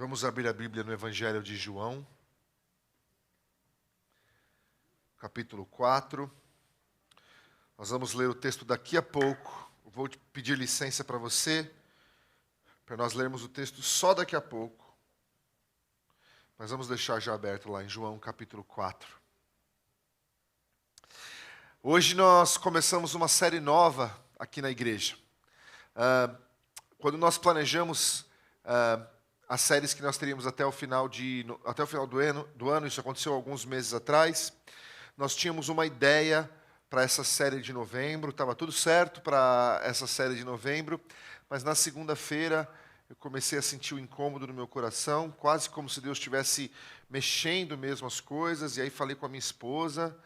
Vamos abrir a Bíblia no Evangelho de João, capítulo 4. Nós vamos ler o texto daqui a pouco. Eu vou te pedir licença para você, para nós lermos o texto só daqui a pouco. Mas vamos deixar já aberto lá em João, capítulo 4. Hoje nós começamos uma série nova aqui na igreja. Quando nós planejamos as séries que nós teríamos até o final do ano, isso aconteceu alguns meses atrás, nós tínhamos uma ideia para essa série de novembro, estava tudo certo para essa série de novembro, mas na segunda-feira eu comecei a sentir o incômodo no meu coração, quase como se Deus estivesse mexendo mesmo as coisas, e aí falei com a minha esposa,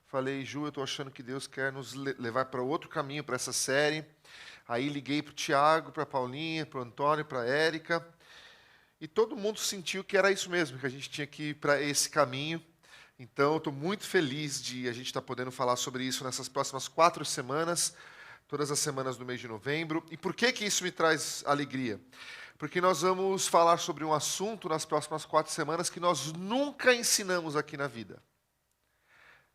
falei, Ju, eu estou achando que Deus quer nos levar para outro caminho para essa série. Aí liguei para o Tiago, para a Paulinha, para o Antônio, para a Érica, e todo mundo sentiu que era isso mesmo, que a gente tinha que ir para esse caminho. Então, eu estou muito feliz de a gente estar podendo falar sobre isso nessas próximas 4 semanas, todas as semanas do mês de novembro. E por que isso me traz alegria? Porque nós vamos falar sobre um assunto nas próximas 4 semanas que nós nunca ensinamos aqui na vida.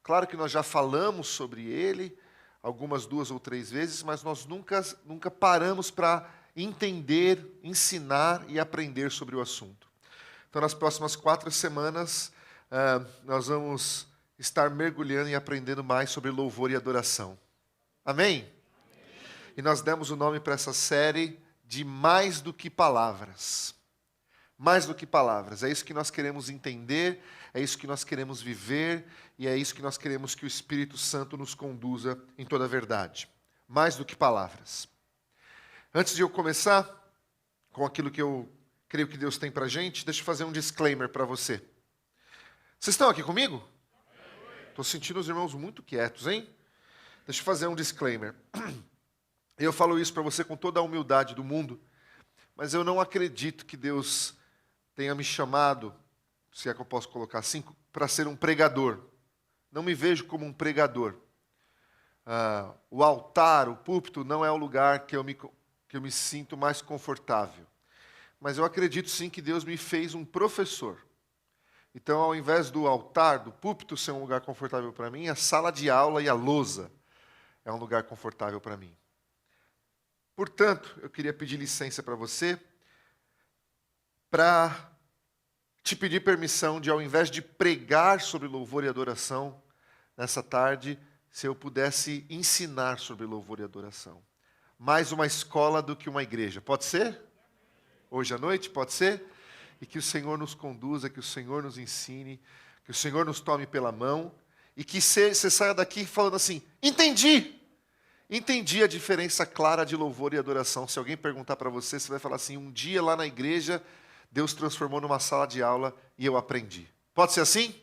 Claro que nós já falamos sobre ele algumas 2 ou 3 vezes, mas nós nunca paramos para entender, ensinar e aprender sobre o assunto. Então, nas próximas 4 semanas, nós vamos estar mergulhando e aprendendo mais sobre louvor e adoração. Amém? Amém? E nós demos o nome para essa série de Mais do que Palavras. Mais do que palavras. É isso que nós queremos entender, é isso que nós queremos viver, e é isso que nós queremos que o Espírito Santo nos conduza em toda a verdade. Mais do que palavras. Antes de eu começar com aquilo que eu creio que Deus tem para a gente, deixa eu fazer um disclaimer para você. Vocês estão aqui comigo? Estou sentindo os irmãos muito quietos, hein? Deixa eu fazer um disclaimer. Eu falo isso para você com toda a humildade do mundo, mas eu não acredito que Deus tenha me chamado, se é que eu posso colocar assim, para ser um pregador. Não me vejo como um pregador. O altar, o púlpito, não é o lugar que eu me sinto mais confortável. Mas eu acredito sim que Deus me fez um professor. Então, ao invés do altar, do púlpito ser um lugar confortável para mim, a sala de aula e a lousa é um lugar confortável para mim. Portanto, eu queria pedir licença para você para te pedir permissão de, ao invés de pregar sobre louvor e adoração nessa tarde, se eu pudesse ensinar sobre louvor e adoração. Mais uma escola do que uma igreja. Pode ser? Hoje à noite, pode ser? E que o Senhor nos conduza, que o Senhor nos ensine, que o Senhor nos tome pela mão e que você saia daqui falando assim, entendi! Entendi a diferença clara de louvor e adoração. Se alguém perguntar para você, você vai falar assim, um dia lá na igreja, Deus transformou numa sala de aula e eu aprendi. Pode ser assim?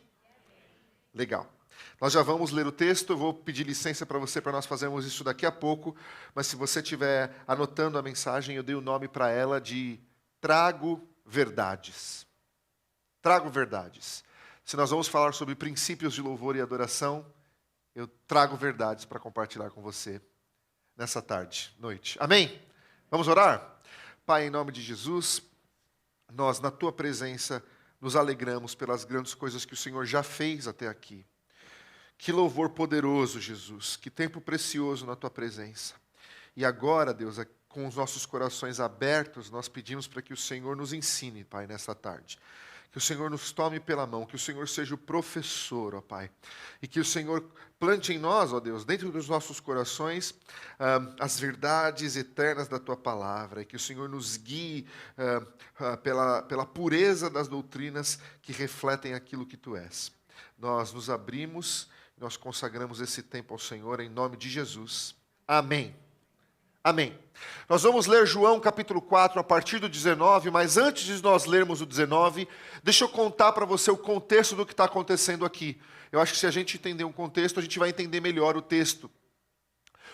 Legal. Nós já vamos ler o texto, eu vou pedir licença para você para nós fazermos isso daqui a pouco, mas se você estiver anotando a mensagem, eu dei o nome para ela de Trago Verdades. Trago Verdades. Se nós vamos falar sobre princípios de louvor e adoração, eu trago verdades para compartilhar com você nessa tarde, noite. Amém? Vamos orar? Pai, em nome de Jesus, nós, na Tua presença, nos alegramos pelas grandes coisas que o Senhor já fez até aqui. Que louvor poderoso, Jesus. Que tempo precioso na Tua presença. E agora, Deus, com os nossos corações abertos, nós pedimos para que o Senhor nos ensine, Pai, nessa tarde. Que o Senhor nos tome pela mão, que o Senhor seja o professor, ó Pai. E que o Senhor plante em nós, ó Deus, dentro dos nossos corações, as verdades eternas da Tua palavra. E que o Senhor nos guie pela pureza das doutrinas que refletem aquilo que Tu és. Nós nos abrimos, nós consagramos esse tempo ao Senhor em nome de Jesus. Amém. Amém. Nós vamos ler João capítulo 4 a partir do 19, mas antes de nós lermos o 19, deixa eu contar para você o contexto do que está acontecendo aqui. Eu acho que se a gente entender um contexto, a gente vai entender melhor o texto.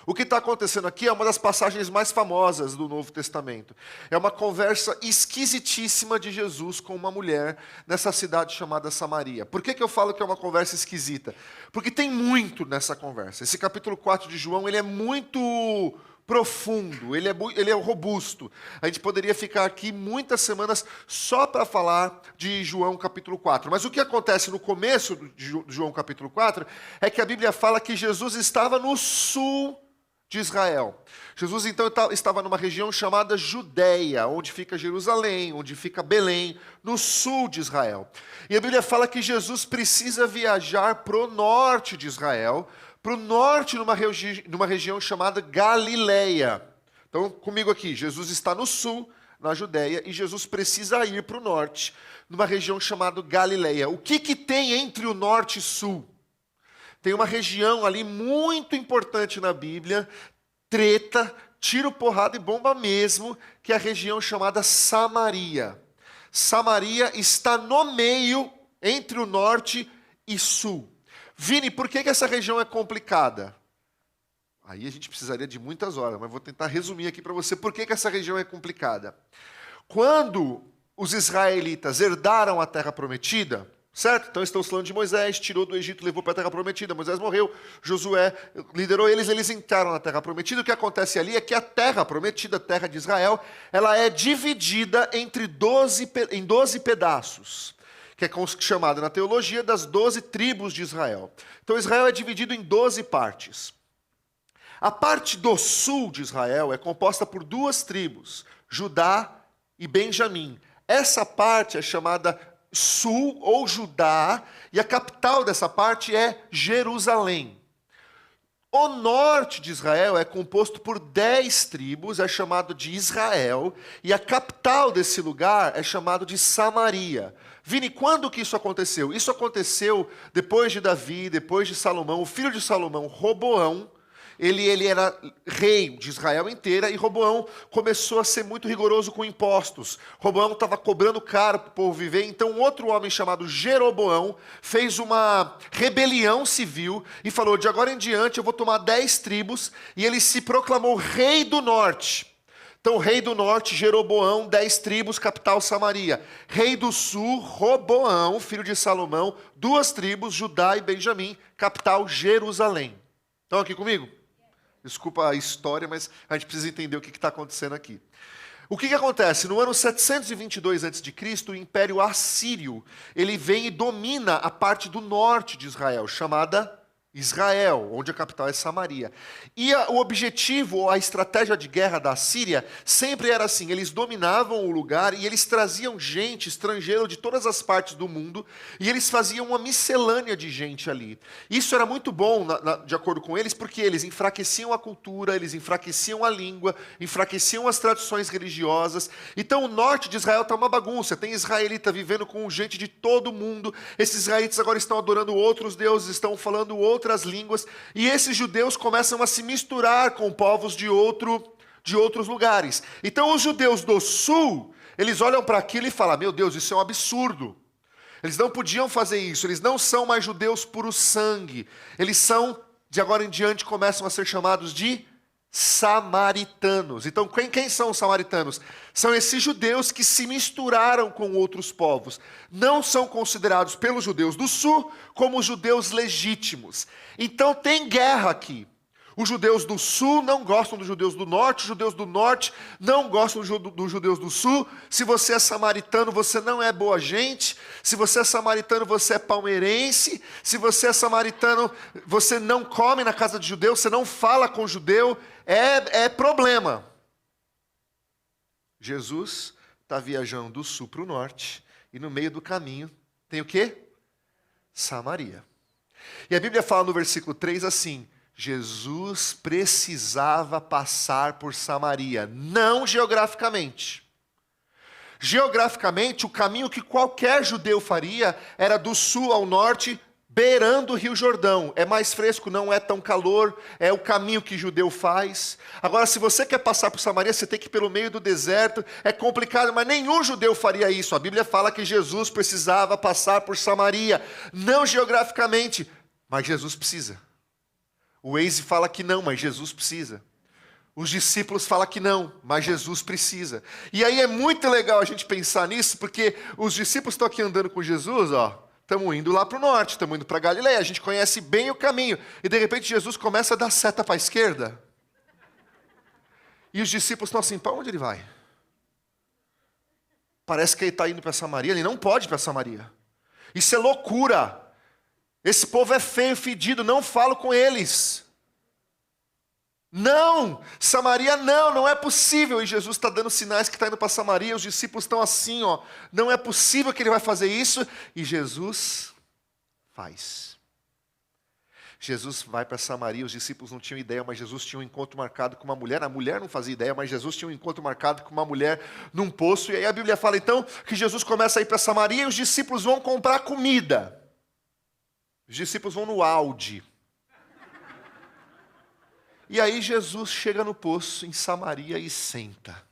O que está acontecendo aqui é uma das passagens mais famosas do Novo Testamento. É uma conversa esquisitíssima de Jesus com uma mulher nessa cidade chamada Samaria. Por que eu falo que é uma conversa esquisita? Porque tem muito nessa conversa. Esse capítulo 4 de João, ele é muito profundo, ele é robusto. A gente poderia ficar aqui muitas semanas só para falar de João capítulo 4. Mas o que acontece no começo de João capítulo 4 é que a Bíblia fala que Jesus estava no sul de Israel. Jesus então estava numa região chamada Judéia, onde fica Jerusalém, onde fica Belém, no sul de Israel. E a Bíblia fala que Jesus precisa viajar para o norte de Israel, para o norte numa região chamada Galileia. Então, comigo aqui, Jesus está no sul, na Judéia, e Jesus precisa ir para o norte, numa região chamada Galileia. O que tem entre o norte e sul? Tem uma região ali muito importante na Bíblia, treta, tiro, porrada e bomba mesmo, que é a região chamada Samaria. Samaria está no meio entre o norte e sul. Vini, por que essa região é complicada? Aí a gente precisaria de muitas horas, mas vou tentar resumir aqui para você por que essa região é complicada. Quando os israelitas herdaram a terra prometida, certo? Então estamos falando de Moisés, tirou do Egito, levou para a terra prometida, Moisés morreu, Josué liderou eles entraram na terra prometida. O que acontece ali é que a terra prometida, a terra de Israel, ela é dividida em 12 pedaços, que é chamada na teologia das 12 tribos de Israel. Então Israel é dividido em 12 partes. A parte do sul de Israel é composta por 2 tribos, Judá e Benjamim. Essa parte é chamada sul ou Judá, e a capital dessa parte é Jerusalém. O norte de Israel é composto por 10 tribos, é chamado de Israel, e a capital desse lugar é chamado de Samaria. Vini, quando que isso aconteceu? Isso aconteceu depois de Davi, depois de Salomão, o filho de Salomão, Roboão. Ele era rei de Israel inteira, e Roboão começou a ser muito rigoroso com impostos. Roboão estava cobrando caro para o povo viver, então um outro homem chamado Jeroboão fez uma rebelião civil e falou: de agora em diante eu vou tomar 10 tribos, e ele se proclamou rei do norte. Então, rei do norte, Jeroboão, 10 tribos, capital Samaria. Rei do sul, Roboão, filho de Salomão, 2 tribos, Judá e Benjamim, capital Jerusalém. Estão aqui comigo? Desculpa a história, mas a gente precisa entender o que está acontecendo aqui. O que acontece? No ano 722 a.C., o Império Assírio, ele vem e domina a parte do norte de Israel, chamada Israel, onde a capital é Samaria. E o objetivo, a estratégia de guerra da Síria, sempre era assim: eles dominavam o lugar e eles traziam gente estrangeira de todas as partes do mundo, e eles faziam uma miscelânea de gente ali. Isso era muito bom, de acordo com eles, porque eles enfraqueciam a cultura, eles enfraqueciam a língua, enfraqueciam as tradições religiosas. Então o norte de Israel está uma bagunça, tem israelita vivendo com gente de todo mundo, esses israelitas agora estão adorando outros deuses, estão falando outras línguas, e esses judeus começam a se misturar com povos de outros lugares. Então os judeus do sul, eles olham para aquilo e falam: meu Deus, isso é um absurdo. Eles não podiam fazer isso, eles não são mais judeus puro sangue. Eles são, de agora em diante, começam a ser chamados de samaritanos. Então, quem são os samaritanos? São esses judeus que se misturaram com outros povos. Não são considerados pelos judeus do sul como judeus legítimos. Então, tem guerra aqui. Os judeus do sul não gostam dos judeus do norte, os judeus do norte não gostam dos judeus do sul. Se você é samaritano, você não é boa gente. Se você é samaritano, você é palmeirense. Se você é samaritano, você não come na casa de judeu, você não fala com judeu. É problema. Jesus está viajando do sul para o norte, e no meio do caminho tem o quê? Samaria. E a Bíblia fala no versículo 3 assim: Jesus precisava passar por Samaria, não geograficamente. Geograficamente, o caminho que qualquer judeu faria era do sul ao norte, beirando o Rio Jordão. É mais fresco, não é tão calor, é o caminho que judeu faz. Agora, se você quer passar por Samaria, você tem que ir pelo meio do deserto. É complicado, mas nenhum judeu faria isso. A Bíblia fala que Jesus precisava passar por Samaria, não geograficamente, mas Jesus precisa. O Waze fala que não, mas Jesus precisa. Os discípulos falam que não, mas Jesus precisa. E aí é muito legal a gente pensar nisso, porque os discípulos estão aqui andando com Jesus, ó. Estamos indo lá para o norte, estamos indo para Galileia, a gente conhece bem o caminho. E de repente Jesus começa a dar seta para a esquerda. E os discípulos estão assim, para onde ele vai? Parece que ele está indo para Samaria, ele não pode ir para Samaria. Isso é loucura. Esse povo é feio, fedido, não falo com eles. Não, Samaria não é possível. E Jesus está dando sinais que está indo para Samaria, os discípulos estão assim, ó, não é possível que ele vai fazer isso. E Jesus faz. Jesus vai para Samaria, os discípulos não tinham ideia, mas Jesus tinha um encontro marcado com uma mulher. A mulher não fazia ideia, mas Jesus tinha um encontro marcado com uma mulher num poço. E aí a Bíblia fala então que Jesus começa a ir para Samaria e os discípulos vão comprar comida. Os discípulos vão no Aldi. E aí Jesus chega no poço em Samaria e senta.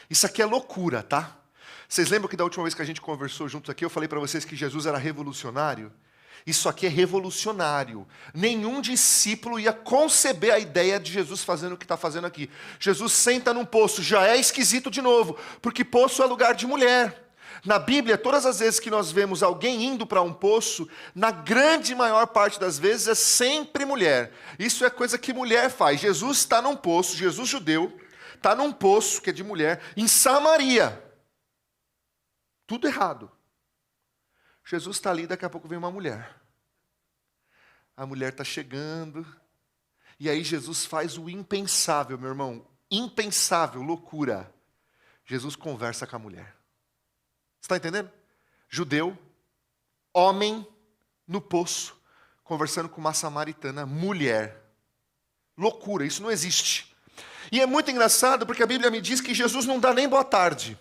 Isso aqui é loucura, tá? Vocês lembram que da última vez que a gente conversou juntos aqui, eu falei para vocês que Jesus era revolucionário? Isso aqui é revolucionário. Nenhum discípulo ia conceber a ideia de Jesus fazendo o que está fazendo aqui. Jesus senta num poço, já é esquisito de novo, porque poço é lugar de mulher. Na Bíblia, todas as vezes que nós vemos alguém indo para um poço, na grande maior parte das vezes é sempre mulher. Isso é coisa que mulher faz. Jesus está num poço, Jesus judeu, está num poço que é de mulher, em Samaria. Tudo errado. Jesus está ali, daqui a pouco vem uma mulher. A mulher está chegando. E aí Jesus faz o impensável, meu irmão. Impensável, loucura. Jesus conversa com a mulher. Você está entendendo? Judeu, homem, no poço, conversando com uma samaritana, mulher. Loucura, isso não existe. E é muito engraçado porque a Bíblia me diz que Jesus não dá nem boa tarde.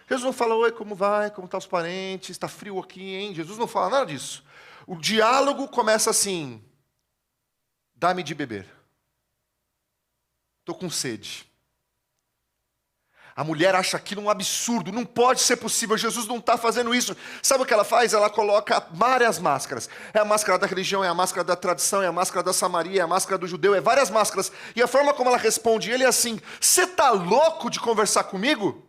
Jesus não fala, oi, como vai? Como estão os parentes? Está frio aqui, hein? Jesus não fala nada disso. O diálogo começa assim, dá-me de beber. Estou com sede. A mulher acha aquilo um absurdo, não pode ser possível, Jesus não está fazendo isso. Sabe o que ela faz? Ela coloca várias máscaras. É a máscara da religião, é a máscara da tradição, é a máscara da Samaria, é a máscara do judeu, é várias máscaras. E a forma como ela responde ele é assim, você está louco de conversar comigo?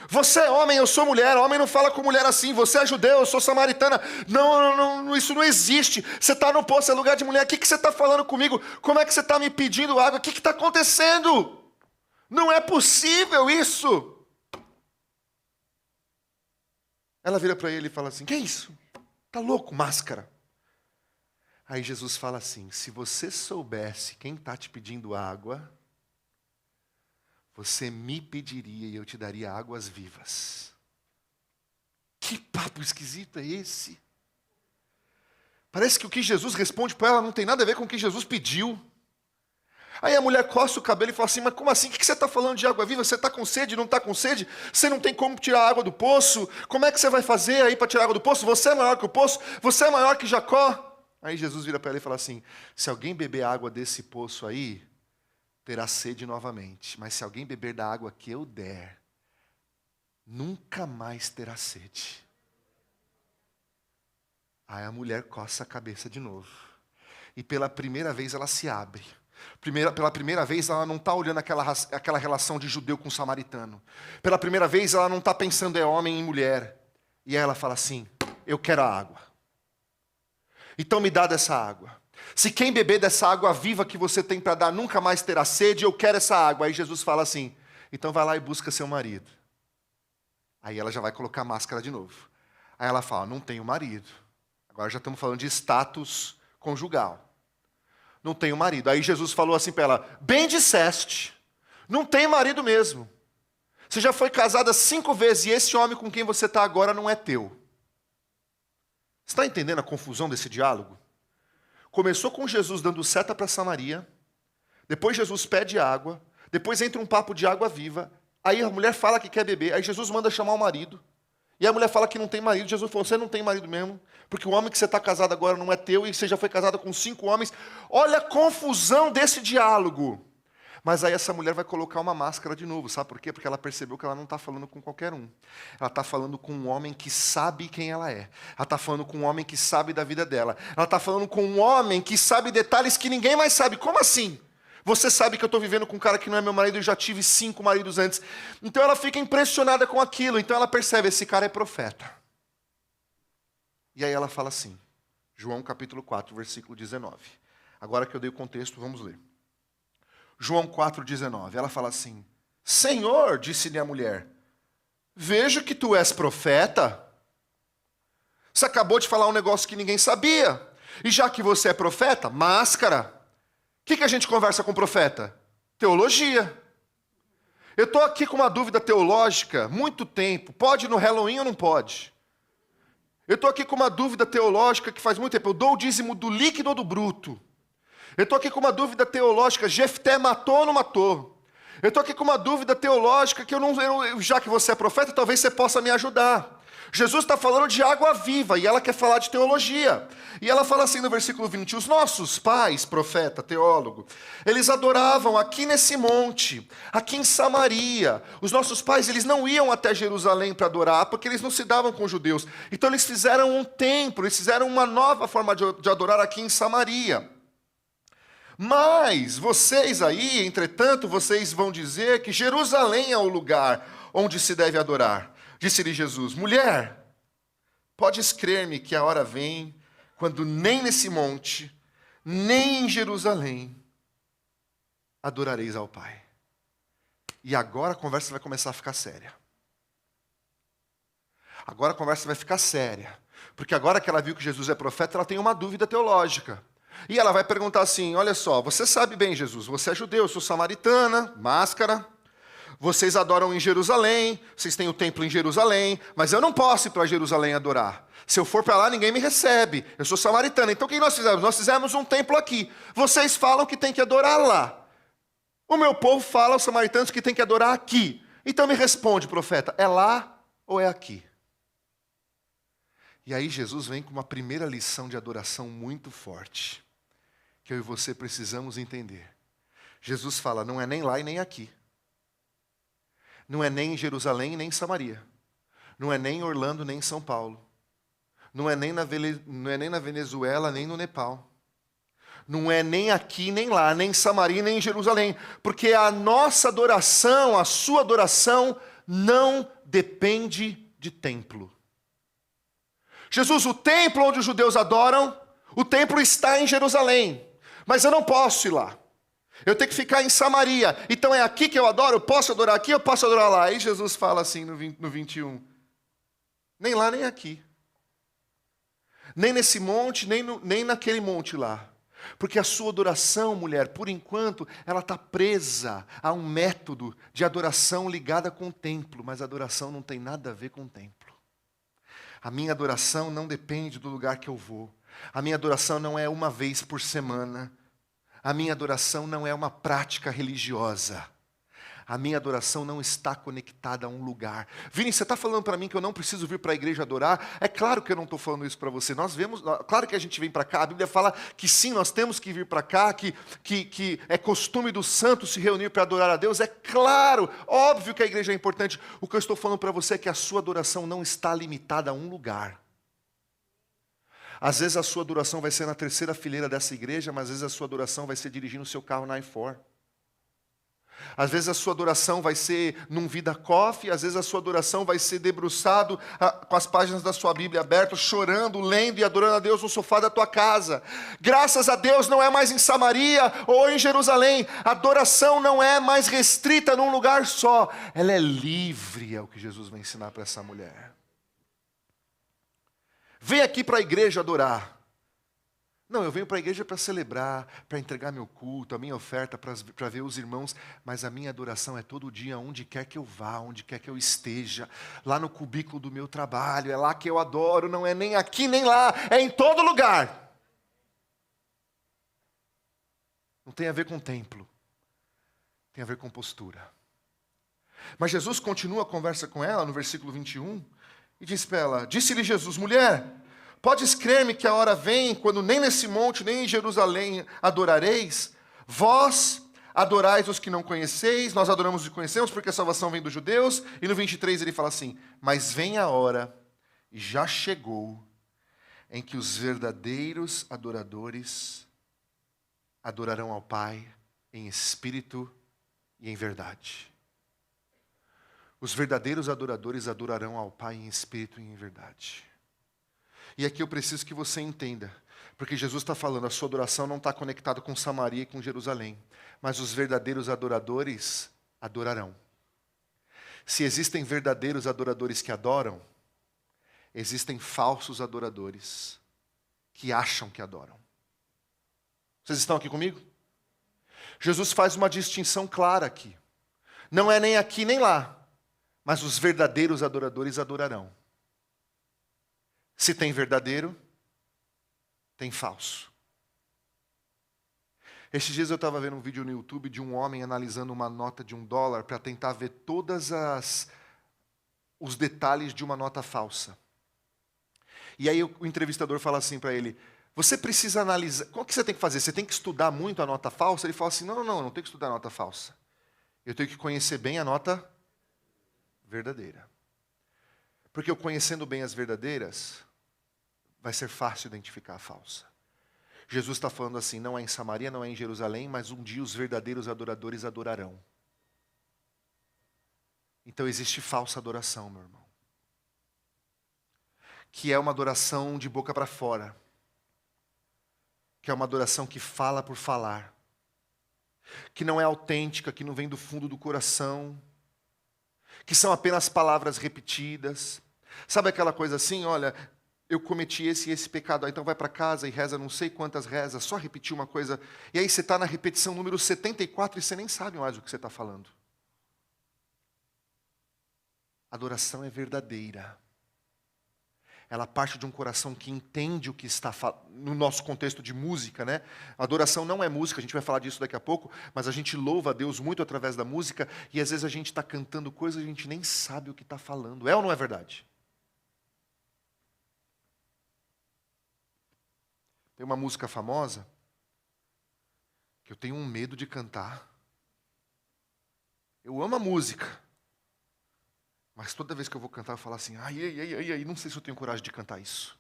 Você é homem, eu sou mulher, homem não fala com mulher assim, você é judeu, eu sou samaritana. Não, isso não existe. Você está no poço, é lugar de mulher, o que você está falando comigo? Como é que você está me pedindo água? O que está acontecendo? Não é possível isso. Ela vira para ele e fala assim, que é isso? Tá louco, máscara? Aí Jesus fala assim, se você soubesse quem está te pedindo água, você me pediria e eu te daria águas vivas. Que papo esquisito é esse? Parece que o que Jesus responde para ela não tem nada a ver com o que Jesus pediu. Aí a mulher coça o cabelo e fala assim, mas como assim? O que você está falando de água viva? Você está com sede, não está com sede? Você não tem como tirar água do poço? Como é que você vai fazer aí para tirar água do poço? Você é maior que o poço? Você é maior que Jacó? Aí Jesus vira para ela e fala assim, se alguém beber água desse poço aí, terá sede novamente. Mas se alguém beber da água que eu der, nunca mais terá sede. Aí a mulher coça a cabeça de novo. E pela primeira vez ela se abre. Pela primeira vez ela não está olhando aquela relação de judeu com samaritano. Pela primeira vez ela não está pensando em homem e mulher. E aí ela fala assim, eu quero a água. Então me dá dessa água. Se quem beber dessa água viva que você tem para dar nunca mais terá sede, eu quero essa água. Aí Jesus fala assim, então vai lá e busca seu marido. Aí ela já vai colocar a máscara de novo. Aí ela fala, não tenho marido. Agora já estamos falando de status conjugal. Não tenho marido. Aí Jesus falou assim para ela, bem disseste, não tem marido mesmo. Você já foi casada 5 vezes e esse homem com quem você está agora não é teu. Você está entendendo a confusão desse diálogo? Começou com Jesus dando seta para Samaria, depois Jesus pede água, depois entra um papo de água viva, aí a mulher fala que quer beber, aí Jesus manda chamar o marido, e a mulher fala que não tem marido, Jesus falou, você não tem marido mesmo, porque o homem que você está casado agora não é teu, e você já foi casada com 5 homens, olha a confusão desse diálogo. Mas aí essa mulher vai colocar uma máscara de novo, sabe por quê? Porque ela percebeu que ela não está falando com qualquer um. Ela está falando com um homem que sabe quem ela é. Ela está falando com um homem que sabe da vida dela. Ela está falando com um homem que sabe detalhes que ninguém mais sabe. Como assim? Você sabe que eu estou vivendo com um cara que não é meu marido e eu já tive 5 maridos antes. Então ela fica impressionada com aquilo. Então ela percebe, esse cara é profeta. E aí ela fala assim, João capítulo 4, versículo 19. Agora que eu dei o contexto, vamos ler. João 4,19. Ela fala assim: Senhor, disse-lhe a mulher, vejo que tu és profeta. Você acabou de falar um negócio que ninguém sabia. E já que você é profeta, máscara. O que a gente conversa com o profeta? Teologia. Eu estou aqui com uma dúvida teológica, muito tempo. Pode ir no Halloween ou não pode? Eu estou aqui com uma dúvida teológica que faz muito tempo. Eu dou o dízimo do líquido ou do bruto? Eu estou aqui com uma dúvida teológica, Jefté matou ou não matou? Eu estou aqui com uma dúvida teológica que já que você é profeta, talvez você possa me ajudar. Jesus está falando de água viva e ela quer falar de teologia. E ela fala assim no versículo 20, os nossos pais, profeta, teólogo, eles adoravam aqui nesse monte, aqui em Samaria. Os nossos pais, eles não iam até Jerusalém para adorar, porque eles não se davam com os judeus. Então eles fizeram um templo, eles fizeram uma nova forma de adorar aqui em Samaria. Mas vocês aí, entretanto, vocês vão dizer que Jerusalém é o lugar onde se deve adorar. Disse-lhe Jesus, mulher, podes crer-me que a hora vem, quando nem nesse monte, nem em Jerusalém, adorareis ao Pai. E agora a conversa vai começar a ficar séria. Agora a conversa vai ficar séria. Porque agora que ela viu que Jesus é profeta, ela tem uma dúvida teológica. E ela vai perguntar assim, olha só, você sabe bem, Jesus, você é judeu, eu sou samaritana, máscara. Vocês adoram em Jerusalém, vocês têm o templo em Jerusalém, mas eu não posso ir para Jerusalém adorar. Se eu for para lá, ninguém me recebe. Eu sou samaritana. Então o que nós fizemos? Nós fizemos um templo aqui. Vocês falam que tem que adorar lá. O meu povo fala aos samaritanos que tem que adorar aqui. Então me responde, profeta, é lá ou é aqui? E aí Jesus vem com uma primeira lição de adoração muito forte, que eu e você precisamos entender. Jesus fala, não é nem lá e nem aqui. Não é nem em Jerusalém, nem em Samaria. Não é nem em Orlando, nem em São Paulo. Não é nem na Venezuela, nem no Nepal. Não é nem aqui, nem lá, nem em Samaria, nem em Jerusalém. Porque a nossa adoração, a sua adoração, não depende de templo. Jesus, o templo onde os judeus adoram, o templo está em Jerusalém. Mas eu não posso ir lá. Eu tenho que ficar em Samaria. Então é aqui que eu adoro? Eu posso adorar aqui, eu posso adorar lá. Aí Jesus fala assim no 21. Nem lá, nem aqui. Nem nesse monte, nem naquele monte lá. Porque a sua adoração, mulher, por enquanto, ela está presa a um método de adoração ligada com o templo. Mas a adoração não tem nada a ver com o templo. A minha adoração não depende do lugar que eu vou. A minha adoração não é uma vez por semana. A minha adoração não é uma prática religiosa. A minha adoração não está conectada a um lugar. Vini, você está falando para mim que eu não preciso vir para a igreja adorar? É claro que eu não estou falando isso para você. Claro que a gente vem para cá, a Bíblia fala que sim, nós temos que vir para cá, que é costume dos santos se reunir para adorar a Deus. É claro, óbvio que a igreja é importante. O que eu estou falando para você é que a sua adoração não está limitada a um lugar. Às vezes a sua adoração vai ser na terceira fileira dessa igreja, mas às vezes a sua adoração vai ser dirigindo o seu carro na I4. Às vezes a sua adoração vai ser num Vida Coffee, às vezes a sua adoração vai ser debruçado com as páginas da sua Bíblia abertas, chorando, lendo e adorando a Deus no sofá da tua casa. Graças a Deus não é mais em Samaria ou em Jerusalém. A adoração não é mais restrita num lugar só. Ela é livre, é o que Jesus vai ensinar para essa mulher. Vem aqui para a igreja adorar. Não, eu venho para a igreja para celebrar, para entregar meu culto, a minha oferta, para ver os irmãos, mas a minha adoração é todo dia, onde quer que eu vá, onde quer que eu esteja, lá no cubículo do meu trabalho, é lá que eu adoro, não é nem aqui nem lá, é em todo lugar. Não tem a ver com templo, tem a ver com postura. Mas Jesus continua a conversa com ela no versículo 21, e diz para ela, disse-lhe Jesus, mulher, podes crer-me que a hora vem, quando nem nesse monte, nem em Jerusalém adorareis? Vós adorais os que não conheceis, nós adoramos os que conhecemos, porque a salvação vem dos judeus. E no 23 ele fala assim, mas vem a hora, e já chegou, em que os verdadeiros adoradores adorarão ao Pai em espírito e em verdade. Os verdadeiros adoradores adorarão ao Pai em espírito e em verdade. E aqui eu preciso que você entenda, porque Jesus está falando, a sua adoração não está conectada com Samaria e com Jerusalém, mas os verdadeiros adoradores adorarão. Se existem verdadeiros adoradores que adoram, existem falsos adoradores que acham que adoram. Vocês estão aqui comigo? Jesus faz uma distinção clara aqui. Não é nem aqui nem lá, mas os verdadeiros adoradores adorarão. Se tem verdadeiro, tem falso. Estes dias eu estava vendo um vídeo no YouTube de um homem analisando uma nota de $1 para tentar ver todos os detalhes de uma nota falsa. E aí o entrevistador fala assim para ele, você precisa analisar, o que você tem que fazer? Você tem que estudar muito a nota falsa? Ele fala assim, não, eu não tenho que estudar a nota falsa. Eu tenho que conhecer bem a nota verdadeira. Porque eu conhecendo bem as verdadeiras, vai ser fácil identificar a falsa. Jesus está falando assim, não é em Samaria, não é em Jerusalém, mas um dia os verdadeiros adoradores adorarão. Então existe falsa adoração, meu irmão. Que é uma adoração de boca para fora. Que é uma adoração que fala por falar. Que não é autêntica, que não vem do fundo do coração. Que são apenas palavras repetidas. Sabe aquela coisa assim, olha, eu cometi esse e esse pecado, então vai para casa e reza não sei quantas rezas, só repetir uma coisa. E aí você está na repetição número 74 e você nem sabe mais o que você está falando. Adoração é verdadeira. Ela parte de um coração que entende o que está no nosso contexto de música, né? A adoração não é música, a gente vai falar disso daqui a pouco, mas a gente louva a Deus muito através da música e às vezes a gente está cantando coisas e a gente nem sabe o que está falando. É ou não é verdade? Tem uma música famosa que eu tenho um medo de cantar. Eu amo a música. Mas toda vez que eu vou cantar, eu falo assim, ai, não sei se eu tenho coragem de cantar isso.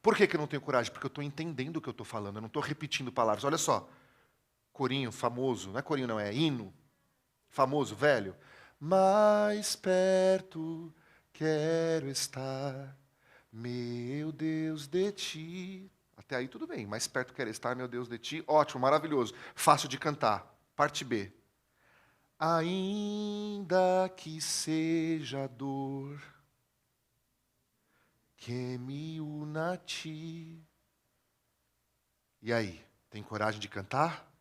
Por que eu não tenho coragem? Porque eu estou entendendo o que eu estou falando, eu não estou repetindo palavras. Olha só, corinho famoso, não é corinho não, é hino, famoso, velho. Mais perto quero estar, meu Deus, de ti. Até aí tudo bem, mais perto quero estar, meu Deus, de ti. Ótimo, maravilhoso, fácil de cantar. Parte B. Ainda que seja dor que me una a ti. E aí, tem coragem de cantar?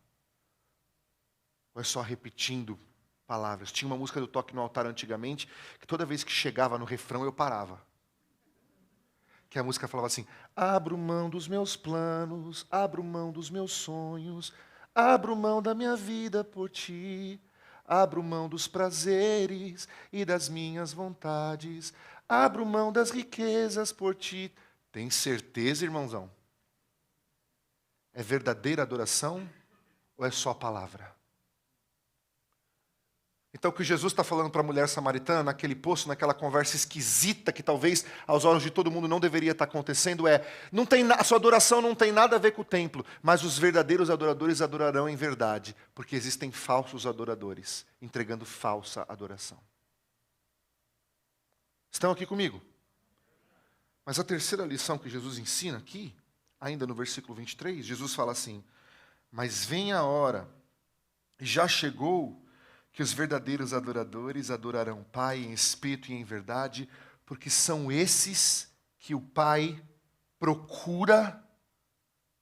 Ou é só repetindo palavras? Tinha uma música do Toque no Altar antigamente, que toda vez que chegava no refrão eu parava. Que a música falava assim, abro mão dos meus planos, abro mão dos meus sonhos, abro mão da minha vida por ti. Abro mão dos prazeres e das minhas vontades. Abro mão das riquezas por ti. Tem certeza, irmãozão? É verdadeira adoração ou é só palavra? Então o que Jesus está falando para a mulher samaritana, naquele poço, naquela conversa esquisita, que talvez aos olhos de todo mundo não deveria estar acontecendo, é, a sua adoração não tem nada a ver com o templo, mas os verdadeiros adoradores adorarão em verdade, porque existem falsos adoradores, entregando falsa adoração. Estão aqui comigo? Mas a terceira lição que Jesus ensina aqui, ainda no versículo 23, Jesus fala assim, mas vem a hora, já chegou, que os verdadeiros adoradores adorarão o Pai em espírito e em verdade, porque são esses que o Pai procura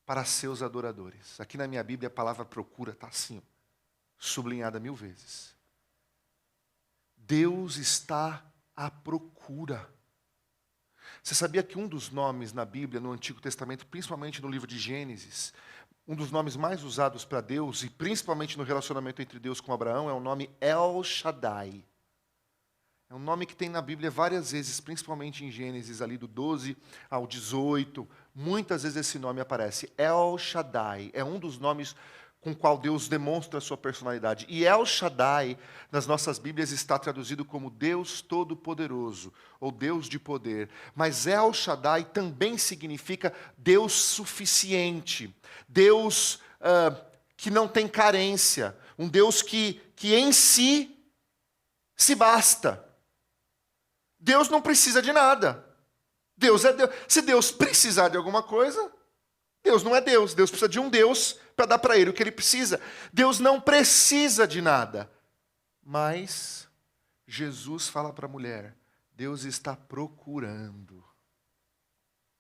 para seus adoradores. Aqui na minha Bíblia a palavra procura está assim, sublinhada 1000 vezes. Deus está à procura. Você sabia que um dos nomes na Bíblia, no Antigo Testamento, principalmente no livro de Gênesis, um dos nomes mais usados para Deus, e principalmente no relacionamento entre Deus com Abraão, é o nome El Shaddai. É um nome que tem na Bíblia várias vezes, principalmente em Gênesis, ali do 12 ao 18. Muitas vezes esse nome aparece. El Shaddai é um dos nomes com o qual Deus demonstra a sua personalidade. E El Shaddai, nas nossas Bíblias, está traduzido como Deus Todo-Poderoso, ou Deus de poder. Mas El Shaddai também significa Deus suficiente, Deus que não tem carência, um Deus que em si se basta. Deus não precisa de nada. Deus é Deus. Se Deus precisar de alguma coisa, Deus não é Deus. Deus precisa de um Deus para dar para ele o que ele precisa. Deus não precisa de nada. Mas Jesus fala para a mulher, Deus está procurando.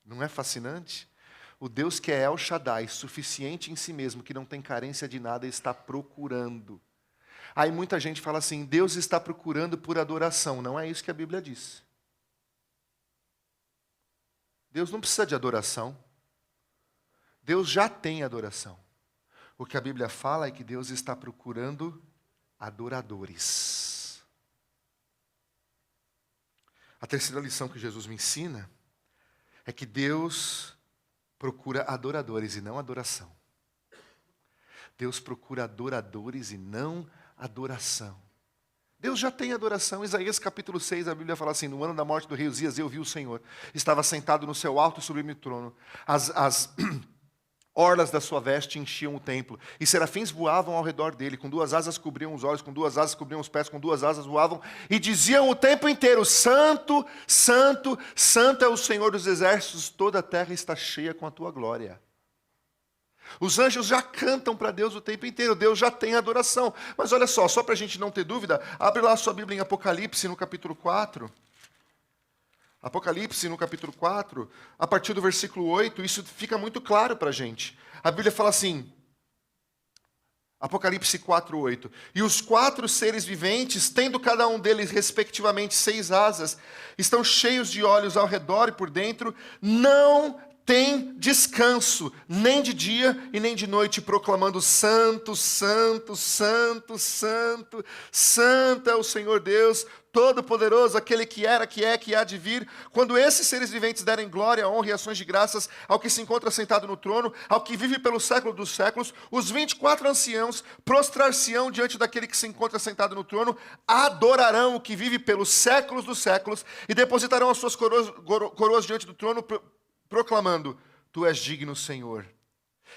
Não é fascinante? O Deus que é El Shaddai, suficiente em si mesmo, que não tem carência de nada, está procurando. Aí muita gente fala assim, Deus está procurando por adoração. Não é isso que a Bíblia diz. Deus não precisa de adoração. Deus já tem adoração. O que a Bíblia fala é que Deus está procurando adoradores. A terceira lição que Jesus me ensina é que Deus procura adoradores e não adoração. Deus procura adoradores e não adoração. Deus já tem adoração. Isaías capítulo 6, a Bíblia fala assim, no ano da morte do rei Uzias, eu vi o Senhor. Estava sentado no seu alto e sublime trono. As orlas da sua veste enchiam o templo. E serafins voavam ao redor dele. Com 2 asas cobriam os olhos, com 2 asas cobriam os pés, com 2 asas voavam. E diziam o tempo inteiro, Santo, Santo, Santo é o Senhor dos exércitos. Toda a terra está cheia com a tua glória. Os anjos já cantam para Deus o tempo inteiro. Deus já tem adoração. Mas olha só para a gente não ter dúvida, abre lá a sua Bíblia em Apocalipse, no capítulo 4. Apocalipse, no capítulo 4, a partir do versículo 8, isso fica muito claro para a gente. A Bíblia fala assim, Apocalipse 4, 8. E os 4 seres viventes, tendo cada um deles respectivamente 6 asas, estão cheios de olhos ao redor e por dentro, não tem descanso, nem de dia e nem de noite, proclamando Santo, Santo, Santo, Santo, Santo é o Senhor Deus, Todo-Poderoso, aquele que era, que é, que há de vir. Quando esses seres viventes derem glória, honra e ações de graças ao que se encontra sentado no trono, ao que vive pelo século dos séculos, os 24 anciãos prostrar-se-ão diante daquele que se encontra sentado no trono, adorarão o que vive pelos séculos dos séculos e depositarão as suas coroas diante do trono, proclamando, Tu és digno, Senhor,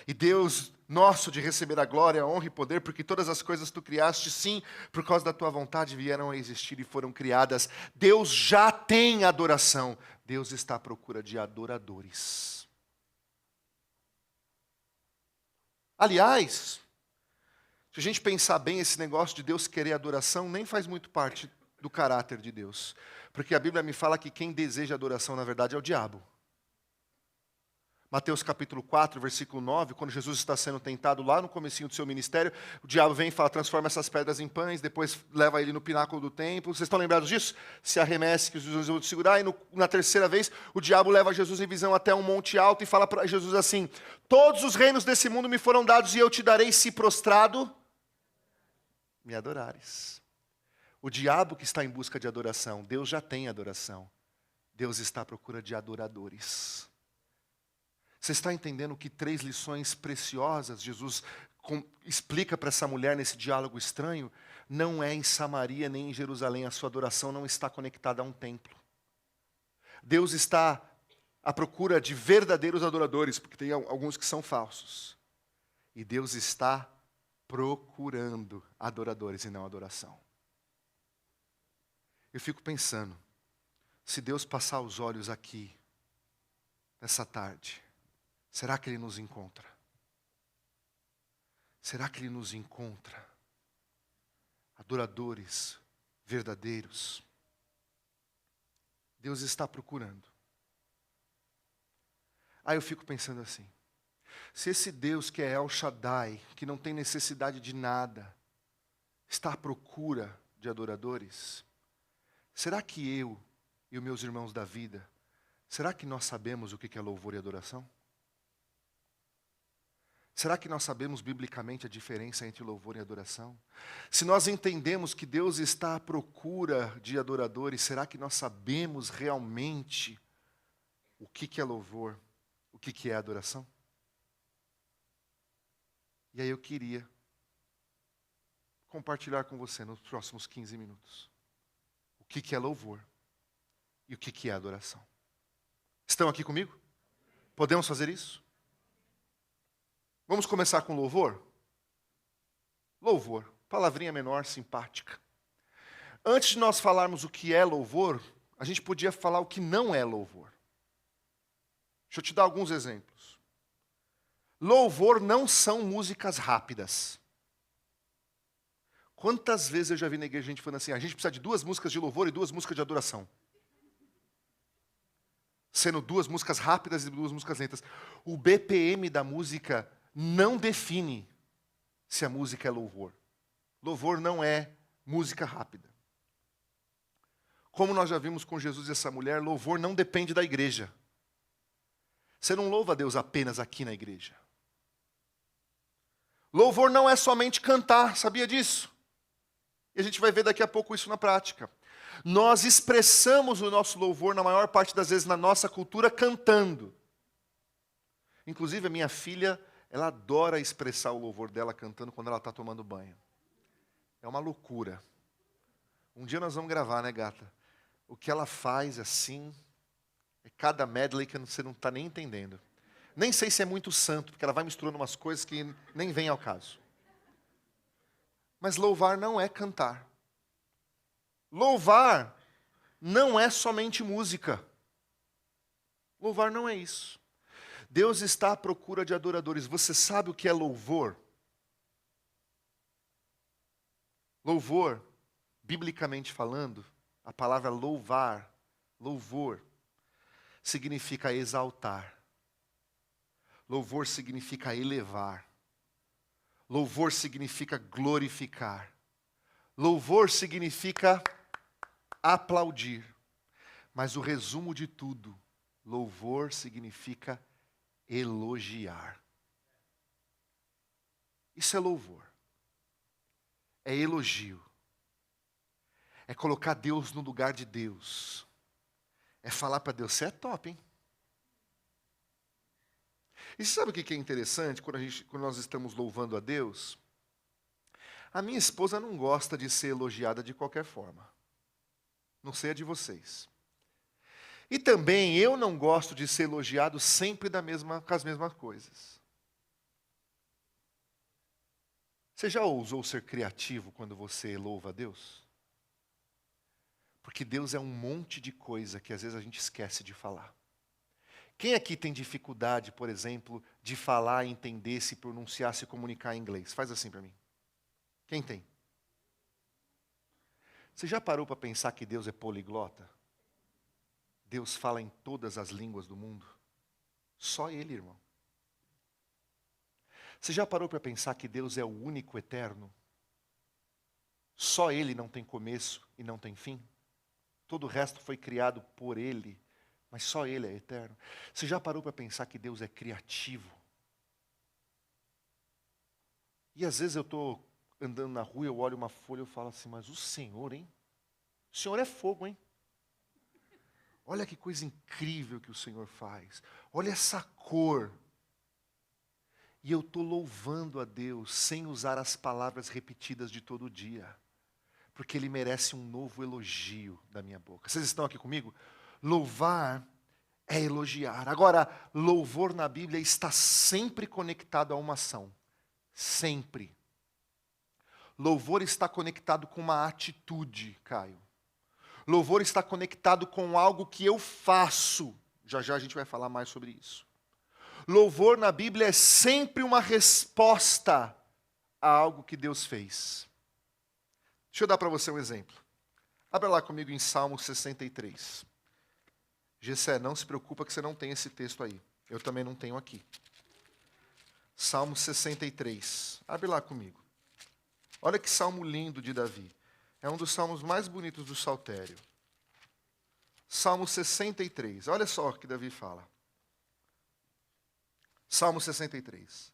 e Deus nosso de receber a glória, a honra e poder, porque todas as coisas Tu criaste, sim, por causa da Tua vontade vieram a existir e foram criadas. Deus já tem adoração. Deus está à procura de adoradores. Aliás, se a gente pensar bem, esse negócio de Deus querer adoração nem faz muito parte do caráter de Deus. Porque a Bíblia me fala que quem deseja adoração, na verdade, é o diabo. Mateus capítulo 4, versículo 9, quando Jesus está sendo tentado lá no comecinho do seu ministério, o diabo vem e fala, transforma essas pedras em pães, depois leva ele no pináculo do templo. Vocês estão lembrados disso? Se arremesse que Jesus vai segurar, e na terceira vez, o diabo leva Jesus em visão até um monte alto e fala para Jesus assim, todos os reinos desse mundo me foram dados e eu te darei se prostrado me adorares. O diabo que está em busca de adoração, Deus já tem adoração. Deus está à procura de adoradores. Você está entendendo que 3 lições preciosas Jesus explica para essa mulher nesse diálogo estranho? Não é em Samaria nem em Jerusalém, a sua adoração não está conectada a um templo. Deus está à procura de verdadeiros adoradores, porque tem alguns que são falsos. E Deus está procurando adoradores e não adoração. Eu fico pensando, se Deus passar os olhos aqui, nessa tarde, será que Ele nos encontra? Será que Ele nos encontra? Adoradores verdadeiros. Deus está procurando. Aí eu fico pensando assim, se esse Deus que é El Shaddai, que não tem necessidade de nada, está à procura de adoradores, será que eu e os meus irmãos da vida, será que nós sabemos o que é louvor e adoração? Será que nós sabemos biblicamente a diferença entre louvor e adoração? Se nós entendemos que Deus está à procura de adoradores, será que nós sabemos realmente o que é louvor, o que é adoração? E aí eu queria compartilhar com você nos próximos 15 minutos o que é louvor e o que é adoração. Estão aqui comigo? Podemos fazer isso? Vamos começar com louvor? Louvor, palavrinha menor, simpática. Antes de nós falarmos o que é louvor, a gente podia falar o que não é louvor. Deixa eu te dar alguns exemplos. Louvor não são músicas rápidas. Quantas vezes eu já vi na igreja gente falando assim, a gente precisa de 2 músicas de louvor e 2 músicas de adoração. Sendo 2 músicas rápidas e 2 músicas lentas. O BPM da música não define se a música é louvor. Louvor não é música rápida. Como nós já vimos com Jesus e essa mulher, louvor não depende da igreja. Você não louva a Deus apenas aqui na igreja. Louvor não é somente cantar, sabia disso? E a gente vai ver daqui a pouco isso na prática. Nós expressamos o nosso louvor, na maior parte das vezes, na nossa cultura, cantando. Inclusive, a minha filha, ela adora expressar o louvor dela cantando quando ela está tomando banho. É uma loucura. Um dia nós vamos gravar, né, gata? O que ela faz assim, é cada medley que você não está nem entendendo. Nem sei se é muito santo, porque ela vai misturando umas coisas que nem vem ao caso. Mas louvar não é cantar. Louvar não é somente música. Louvar não é isso. Deus está à procura de adoradores. Você sabe o que é louvor? Louvor, biblicamente falando, a palavra louvar, louvor, significa exaltar. Louvor significa elevar. Louvor significa glorificar. Louvor significa aplaudir. Mas o resumo de tudo, louvor significa elogiar. Isso é louvor. É elogio. É colocar Deus no lugar de Deus. É falar para Deus, você é top, hein? E você sabe o que é interessante quando nós estamos louvando a Deus? A minha esposa não gosta de ser elogiada de qualquer forma. Não sei a de vocês. E também eu não gosto de ser elogiado sempre com as mesmas coisas. Você já ousou ser criativo quando você louva a Deus? Porque Deus é um monte de coisa que às vezes a gente esquece de falar. Quem aqui tem dificuldade, por exemplo, de falar, entender, se pronunciar, se comunicar em inglês? Faz assim para mim. Quem tem? Você já parou para pensar que Deus é poliglota? Deus fala em todas as línguas do mundo? Só Ele, irmão. Você já parou para pensar que Deus é o único eterno? Só Ele não tem começo e não tem fim? Todo o resto foi criado por Ele, mas só Ele é eterno. Você já parou para pensar que Deus é criativo? E às vezes eu estou andando na rua, eu olho uma folha e eu falo assim, mas o Senhor, hein? O Senhor é fogo, hein? Olha que coisa incrível que o Senhor faz. Olha essa cor. E eu estou louvando a Deus sem usar as palavras repetidas de todo dia. Porque Ele merece um novo elogio da minha boca. Vocês estão aqui comigo? Louvar é elogiar. Agora, louvor na Bíblia está sempre conectado a uma ação. Sempre. Louvor está conectado com uma atitude, Caio. Louvor está conectado com algo que eu faço. Já já a gente vai falar mais sobre isso. Louvor na Bíblia é sempre uma resposta a algo que Deus fez. Deixa eu dar para você um exemplo. Abra lá comigo em Salmo 63. Gessé, não se preocupa que você não tem esse texto aí. Eu também não tenho aqui. Salmo 63. Abre lá comigo. Olha que salmo lindo de Davi. É um dos salmos mais bonitos do Saltério. Salmo 63. Olha só o que Davi fala. Salmo 63.